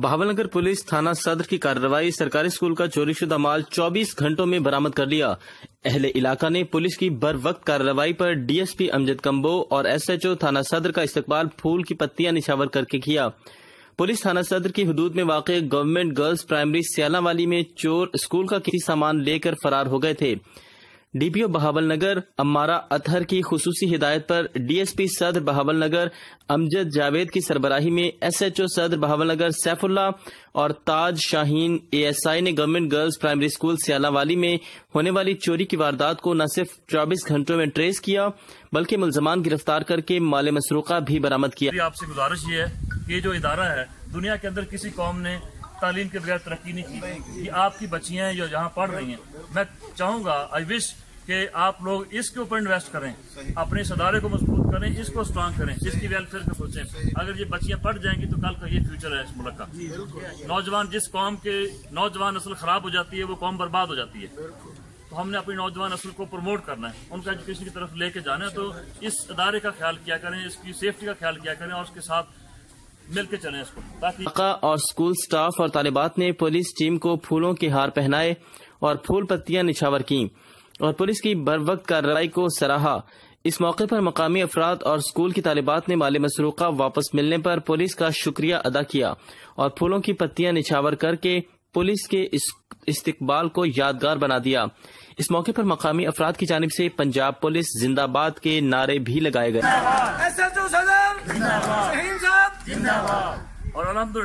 Bahawal Nagar police تھانہ صدر کی کارروائی سرکاری اسکول کا چوری شدہ مال 24 گھنٹوں میں برآمد کر لیا۔ اہل علاقہ نے پولیس کی بر وقت کارروائی پر ڈی ایس پی امجد کمبو اور ایس ایچ او تھانہ صدر کا استقبال پھول کی پتیاں نچھاور کر کے کیا۔ پولیس تھانہ صدر کی حدود میں واقع گورنمنٹ گرلز پرائمری سیالہ والی میں چور اسکول کا کسی سامان لے کر فرار ہو گئے تھے۔ ڈی پی او بہاول نگر امارہ اطہر کی خصوصی ہدایت پر ڈی ایس پی صدر بہاول نگر امجد جاوید کی سربراہی میں ایس ایچ او صدر بہاول نگر سیف اللہ اور تاج شاہین اے ایس آئی نے گورنمنٹ گرلز پرائمری اسکول سیالہ والی میں ہونے والی چوری کی واردات کو نہ صرف 24 گھنٹوں میں ٹریس کیا بلکہ ملزمان گرفتار کر کے مال مسروقہ بھی برآمد کیا۔ آپ سے گزارش یہ ہے کہ یہ جو ادارہ ہے دنیا کے اندر کسی قوم نے تعلیم کے بغیر ترقی نہیں کی۔ یہ آپ کی بچیاں ہیں جو جہاں پڑھ رہی ہیں، میں چاہوں گا آئی وش کہ آپ لوگ اس کے اوپر انویسٹ کریں، اپنے اس ادارے کو مضبوط کریں، اس کو اسٹرانگ کریں، اس کی ویلفیئر کو سوچیں۔ اگر یہ بچیاں پڑھ جائیں گی تو کل کا یہ فیوچر ہے اس ملک کا۔ نوجوان، جس قوم کے نوجوان نسل خراب ہو جاتی ہے وہ قوم برباد ہو جاتی ہے۔ تو ہم نے اپنی نوجوان نسل کو پروموٹ کرنا ہے، ان کا ایجوکیشن کی طرف لے کے جانا ہے۔ تو اس ادارے کا خیال کیا کریں، اس کی سیفٹی کا خیال کیا کریں اور اس کے ساتھ مل کے چلیں اس کو، تاکہ اور اسکول سٹاف اور طالبات نے پولیس ٹیم کو پھولوں کے ہار پہنائے اور پھول پتیاں نچھاور کیں اور پولیس کی بر وقت کارروائی کو سراہا۔ اس موقع پر مقامی افراد اور اسکول کی طالبات نے مال مسروقہ واپس ملنے پر پولیس کا شکریہ ادا کیا اور پھولوں کی پتیاں نچھاور کر کے پولیس کے استقبال کو یادگار بنا دیا۔ اس موقع پر مقامی افراد کی جانب سے پنجاب پولیس زندہ باد کے نعرے بھی لگائے گئے۔ اور الحمدللہ